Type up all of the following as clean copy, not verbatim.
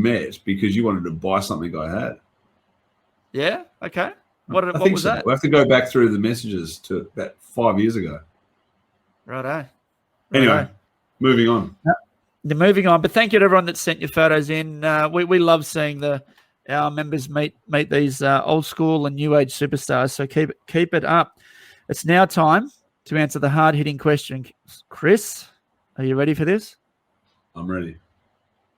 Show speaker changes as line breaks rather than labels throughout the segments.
met because you wanted to buy something I had.
Yeah. Okay. What was that?
We have to go back through the messages to about 5 years ago.
Righto.
Anyway, moving on.
Moving on, but thank you to everyone that sent your photos in. We love seeing our members meet these old school and new age superstars. So keep it up. It's now time to answer the hard hitting question. Chris, are you ready for this?
I'm ready.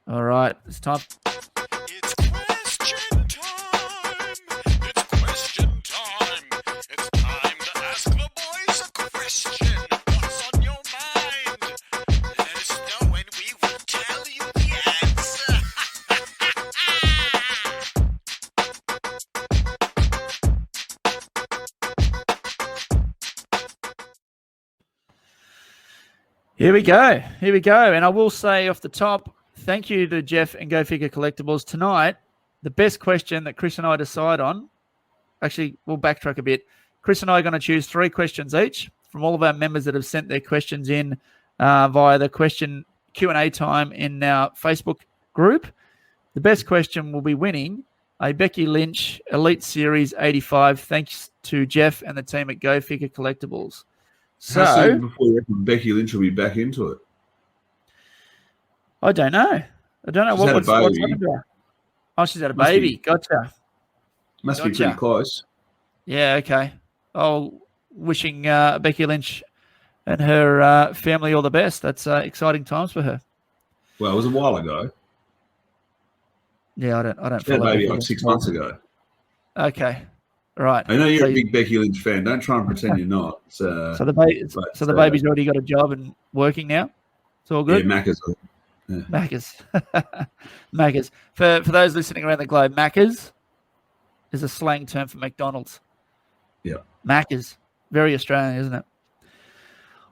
All right, it's time.
It's question time. It's question time. It's time to ask the boys a question. What's on your mind? Let us know and we will tell you the answer.
Here we go. And I will say off the top, thank you to Jeff and Go Figure Collectibles. Tonight, the best question that Chris and I decide on, actually, we'll backtrack a bit. Chris and I are going to choose 3 questions each from all of our members that have sent their questions in via the question Q&A time in our Facebook group. The best question will be winning a Becky Lynch Elite Series 85, thanks to Jeff and the team at Go Figure Collectibles. So,
how soon before you reckon Becky Lynch will be back into it?
I don't know.
She's had a baby.
What's happened to her. Oh, she's had a baby. Gotcha.
Must be pretty close.
Yeah, okay. Oh, wishing Becky Lynch and her family all the best. That's exciting times for her.
Well, it was a while ago.
Yeah, I don't
She had a
follow
baby
Becky
like
Lynch.
6 months ago.
Okay. Right.
I know you're a big Becky Lynch fan. Don't try and pretend you're not.
So the baby's already got a job and working now. It's all good.
Yeah, Macca's. Yeah.
Macca's. Macca's. For those listening around the globe, Macca's is a slang term for McDonald's.
Yeah.
Macca's. Very Australian, isn't it?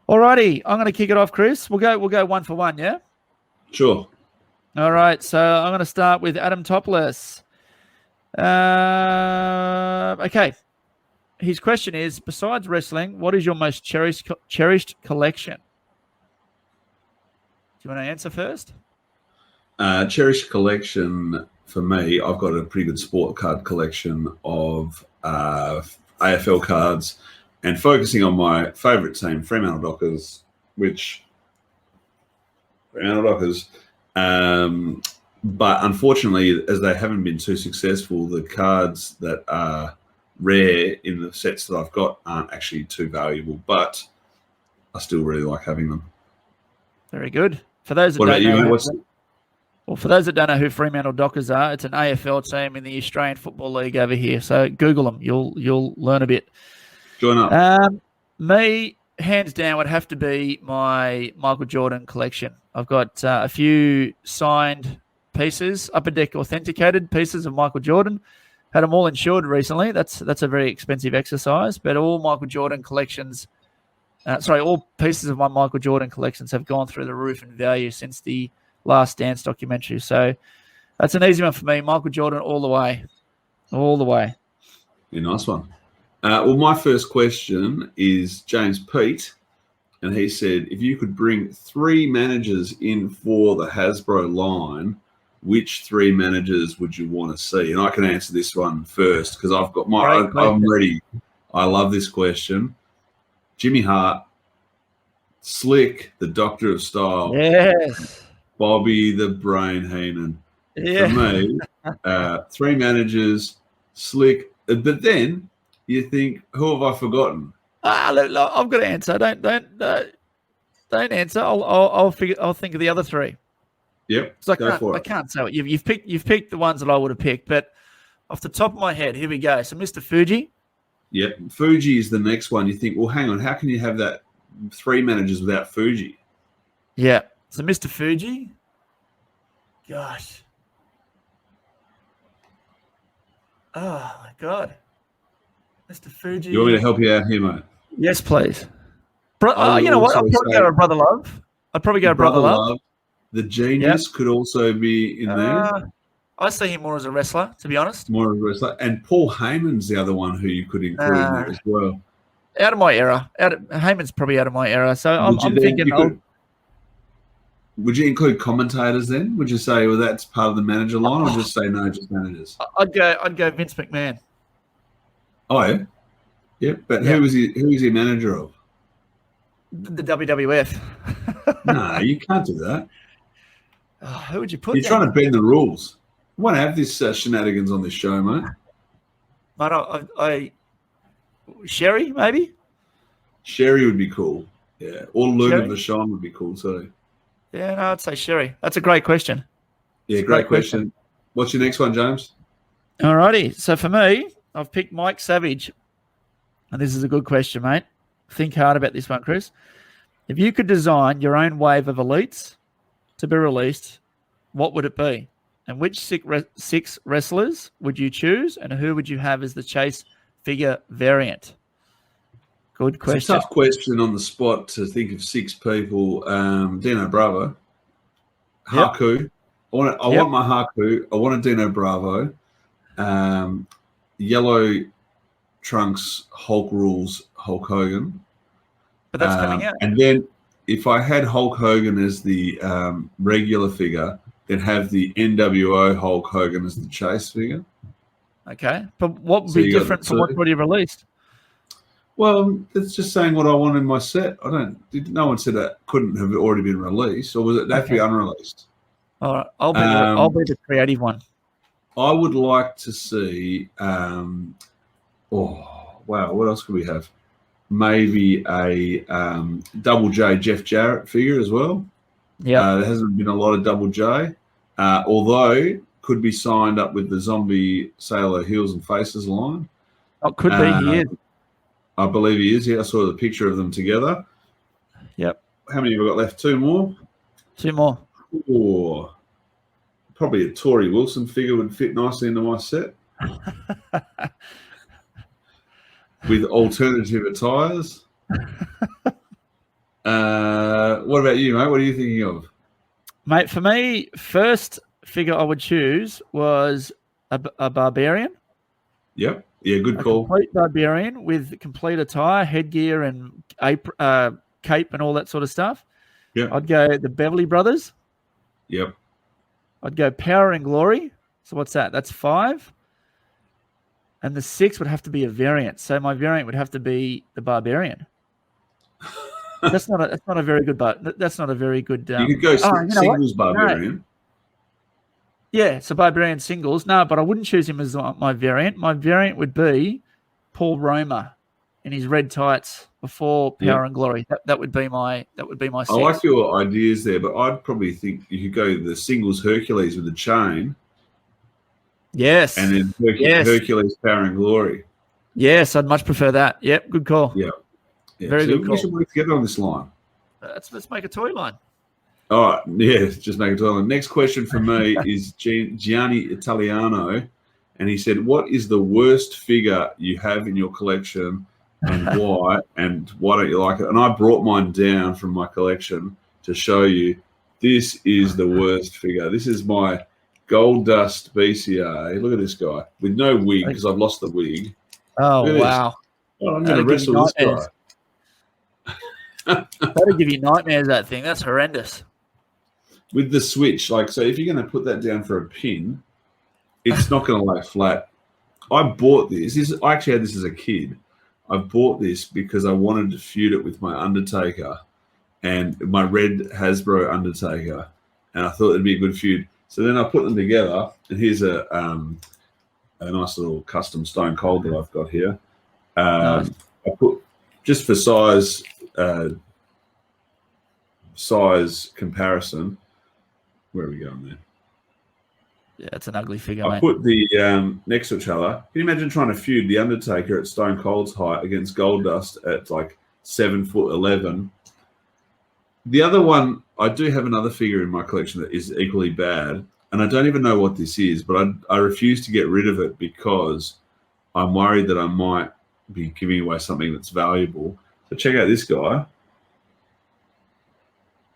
Alrighty, I'm going to kick it off, Chris. We'll go one for one, yeah?
Sure.
All right, so I'm going to start with Adam Topless. Okay. His question is, besides wrestling, what is your most cherished collection? Do you want to answer first?
Cherished collection for me, I've got a pretty good sport card collection of AFL cards, and focusing on my favourite team, Fremantle Dockers, but unfortunately, as they haven't been too successful, the cards that are rare in the sets that I've got aren't actually too valuable, but I still really like having them.
Very good. For those that for those that don't know who Fremantle Dockers are, it's an AFL team in the Australian Football League over here. So Google them. You'll learn a bit.
Join up.
Me, hands down, would have to be my Michael Jordan collection. I've got a few signed pieces, Upper Deck authenticated pieces of Michael Jordan. Had them all insured recently. That's a very expensive exercise, but all Michael Jordan collections, all pieces of my Michael Jordan collections have gone through the roof in value since the Last Dance documentary. So that's an easy one for me. Michael Jordan all the way. All the way.
Yeah, nice one. Well, my first question is James Pete, and he said, if you could bring 3 managers in for the Hasbro line, which 3 managers would you want to see? And I can answer this one first because I've got I'm ready. I love this question. Jimmy Hart, Slick, the Doctor of Style.
Yes.
Bobby the Brain Heenan.
Yeah.
For me, 3 managers, Slick. But then you think, who have I forgotten?
Look, I've got to answer. Don't answer. I'll think of the other 3.
Yep.
So
I
can't say it. You've picked the ones that I would have picked, but off the top of my head, here we go. So Mr. Fuji.
Yep. Fuji is the next one. You think, well, hang on, how can you have that 3 managers without Fuji?
Yeah. So Mr. Fuji. Gosh. Oh my God. Mr. Fuji.
You want me to help you out here, mate?
Yes, please. You know what? I'll probably go to Brother Love. Brother Love.
The Genius could also be in there.
I see him more as a wrestler, to be honest.
More as a wrestler. And Paul Heyman's the other one who you could include in there as well.
Out of my era. Heyman's probably out of my era. So I'm thinking...
would you include commentators then? Would you say, well, that's part of the manager line, or just say no, just managers?
I'd go Vince McMahon.
Oh, yeah. Yeah, but
Yeah.
who is he manager of?
The WWF.
No, you can't do that.
Oh, who would you put
You're
there?
trying to bend the rules. We won't have this shenanigans on this show, mate.
I Sherry, maybe?
Sherry would be cool. Yeah. Or Luna
Sherry?
Vachon would be cool too.
Yeah, no, I'd say Sherry. That's a great question.
Yeah,
It's a
great
great question.
question. What's your next one, James?
All righty. So for me, I've picked Mike Savage. And this is a good question, mate. Think hard about this one, Chris. If you could design your own wave of elites to be released, what would it be? And which six wrestlers would you choose? And who would you have as the chase figure variant? Good
It's
question.
a tough question on the spot to think of 6 people. Dino Bravo.
Yep.
Haku. I want my Haku. I want a Dino Bravo. Yellow Trunks, Hulk Rules, Hulk Hogan.
But that's coming out.
And then if I had Hulk Hogan as the regular figure, then have the NWO Hulk Hogan as the chase figure.
Okay. But what would
So
be
you got
different
the
from what's
two.
already released?
Well, it's just saying what I want in my set. No one said that couldn't have already been released, or was it have to be unreleased?
All right. I'll be the creative one.
I would like to see. What else could we have? Maybe a Double J Jeff Jarrett figure as well.
Yeah.
There hasn't been a lot of Double J, although could be signed up with the Zombie Sailor Heels and Faces line.
Oh, could be. He is.
I believe he is. Yeah, I saw the picture of them together.
Yep.
How many have we got left? 2 more?
2 more.
Or probably a Tory Wilson figure would fit nicely into my set. With alternative attires. What about you, mate? What are you thinking of?
Mate, for me, first figure I would choose was a barbarian.
Yep. Yeah, good
A
call.
complete barbarian with complete attire, headgear, and cape and all that sort of stuff.
Yeah.
I'd go the Beverly Brothers.
Yep.
I'd go Power and Glory. So what's that? That's 5. And the 6 would have to be a variant. So my variant would have to be the Barbarian. That's not a very good. But that's not a very good.
You could go singles barbarian.
Yeah, so Barbarian singles. No, but I wouldn't choose him as my variant. My variant would be Paul Roma in his red tights before Power and Glory. That would be my 6.
I like your ideas there, but I'd probably think you could go the singles Hercules with the chain.
Yes.
And then Hercules, Power and Glory.
Yes, I'd much prefer that. Yep, good call.
Yeah.
Very good call.
We should work together on this line.
Let's make a toy line.
All right. Yeah, just make a toy line. Next question from me is Gianni Italiano. And he said, what is the worst figure you have in your collection and why? And why don't you like it? And I brought mine down from my collection to show you. This is the worst figure. This is my Gold Dust BCA. Look at this guy with no wig because I've lost the wig.
Oh, wow.
Oh, I'm going to wrestle this guy.
That'll give you nightmares, that thing. That's horrendous.
With the switch, so if you're going to put that down for a pin, it's not going to lay flat. I bought this. I actually had this as a kid. I bought this because I wanted to feud it with my Undertaker and my red Hasbro Undertaker. And I thought it'd be a good feud. So then I put them together, and here's a nice little custom Stone Cold that I've got here.
Nice.
I put just for size comparison. Where are we going there?
Yeah, it's an ugly figure,
I
mate.
put the next to each other. Can you imagine trying to feud the Undertaker at Stone Cold's height against Goldust at like 7'11"? The other one, I do have another figure in my collection that is equally bad, and I don't even know what this is, but I refuse to get rid of it because I'm worried that I might be giving away something that's valuable. So check out this guy.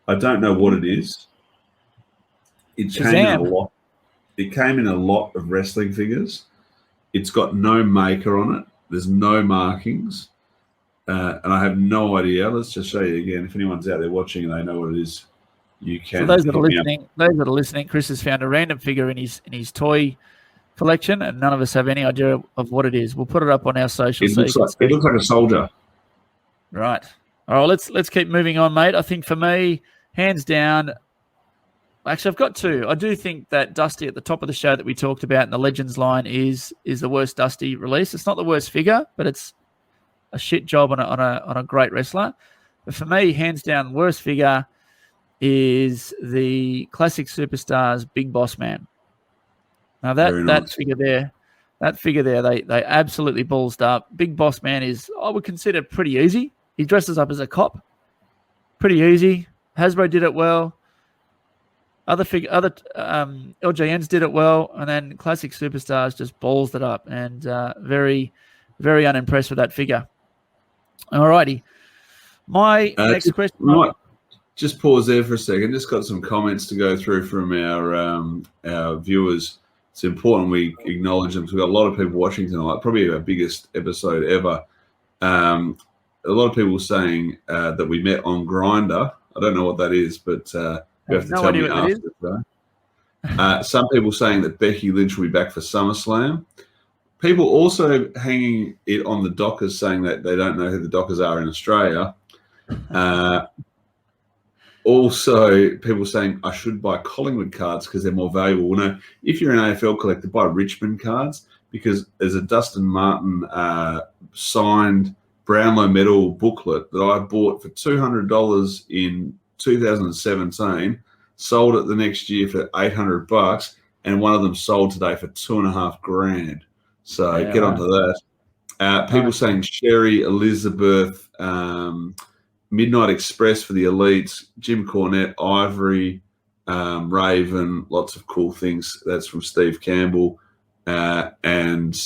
I don't know what it is. It came in a lot of wrestling figures. It's got no maker on it. There's no markings. And I have no idea. Let's just show you again. If anyone's out there watching and they know what it is, you
So
can.
those that are
hit me up.
listening, Chris has found a random figure in his toy collection, and none of us have any idea of what it is. We'll put it up on our social.
It looks like a soldier.
Right. All right. Let's keep moving on, mate. I think for me, hands down. Actually, I've got two. I do think that Dusty at the top of the show that we talked about in the Legends line is the worst Dusty release. It's not the worst figure, but it's a shit job on a great wrestler. But for me, hands down, worst figure is the Classic Superstars Big Boss Man. Now that figure there, they absolutely ballsed up. Big Boss Man is, I would consider, pretty easy. He dresses up as a cop, pretty easy. Hasbro did it well. Other LJNs did it well, and then Classic Superstars just balls it up, and very, very unimpressed with that figure. Alrighty, my next question.
Might just pause there for a second. Just got some comments to go through from our viewers. It's important we acknowledge them because we've got a lot of people watching tonight. Probably our biggest episode ever. A lot of people saying that we met on Grindr. I don't know what that is, but. You have to tell me after. Some people saying that Becky Lynch will be back for SummerSlam. People also hanging it on the Dockers saying that they don't know who the Dockers are in Australia. Also, people saying I should buy Collingwood cards because they're more valuable. Well, no, if you're an AFL collector, buy Richmond cards because there's a Dustin Martin signed Brownlow medal booklet that I bought for $200 in 2017, sold it the next year for $800, and one of them sold today for $2,500. So get onto that. People saying Sherry, Elizabeth, Midnight Express for the Elites, Jim Cornette, Ivory, Raven, lots of cool things. That's from Steve Campbell. And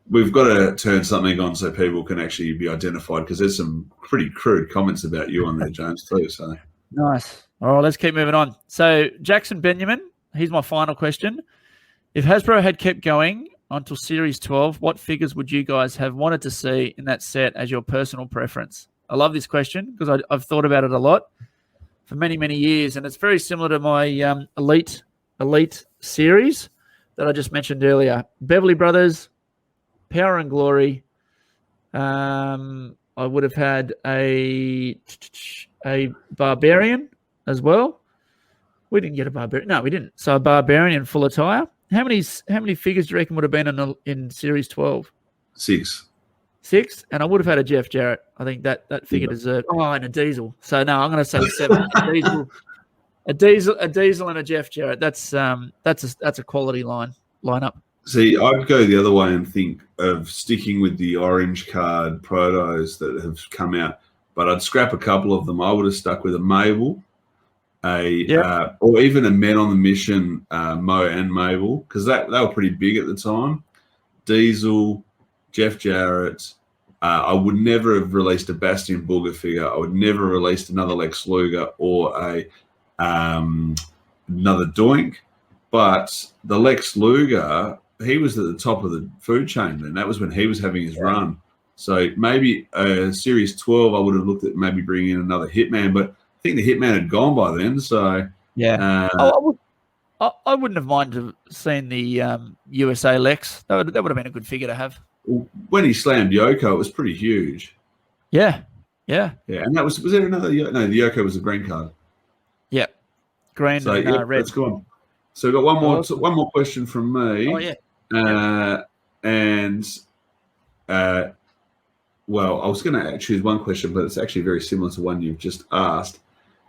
we've got to turn something on so people can actually be identified because there's some pretty crude comments about you on there, James, too. So
nice. All right, let's keep moving on. So Jackson Benjamin, here's my final question. If Hasbro had kept going until Series 12, what figures would you guys have wanted to see in that set as your personal preference? I love this question because I've thought about it a lot for many, many years, and it's very similar to my Elite series that I just mentioned earlier. Beverly Brothers, Power and Glory. I would have had a Barbarian as well. We didn't get a Barbarian. No, we didn't. So a Barbarian in full attire. How many figures do you reckon would have been in Series 12?
6.
6? And I would have had a Jeff Jarrett. I think that figure deserved. Oh, and a Diesel. So no, I'm going to say 7. A diesel and a Jeff Jarrett. That's a quality lineup.
See, I'd go the other way and think of sticking with the orange card protos that have come out, but I'd scrap a couple of them. I would have stuck with a Mabel, or even a Men on the Mission Mo and Mabel, because they were pretty big at the time. Diesel, Jeff Jarrett. I would never have released a Bastian Booger figure. I would never have released another Lex Luger or another Doink. But the Lex Luger, he was at the top of the food chain then. That was when he was having his run. So maybe Series 12, I would have looked at maybe bringing in another Hitman, but I think the Hitman had gone by then. So
I wouldn't have minded seeing the USA Lex. That would have been a good figure to have.
When he slammed Yoko, it was pretty huge.
Yeah.
And that was there another? No, the Yoko was a green card.
Yeah, green
so,
and red.
That's gone. So we've got one more question from me.
Oh yeah.
Well, I was going to choose one question, but it's actually very similar to one you've just asked.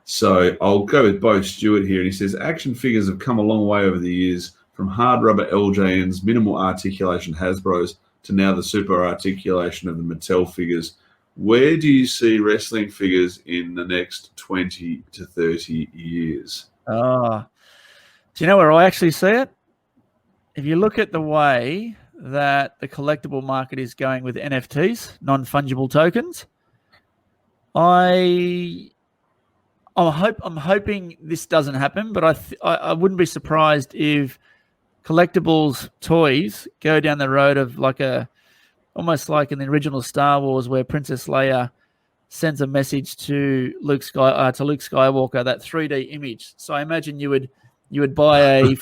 So I'll go with Bo Stewart here, and he says action figures have come a long way over the years, from hard rubber LJNs, minimal articulation Hasbro's, to now the super articulation of the Mattel figures. Where do you see wrestling figures in the next 20 to 30 years?
Do you know where I actually see it? If you look at the way that the collectible market is going with NFTs, non-fungible tokens, I'm hoping this doesn't happen, but I wouldn't be surprised if collectibles toys go down the road of almost like in the original Star Wars where Princess Leia sends a message to Luke Skywalker, that 3D image. So I imagine you would buy a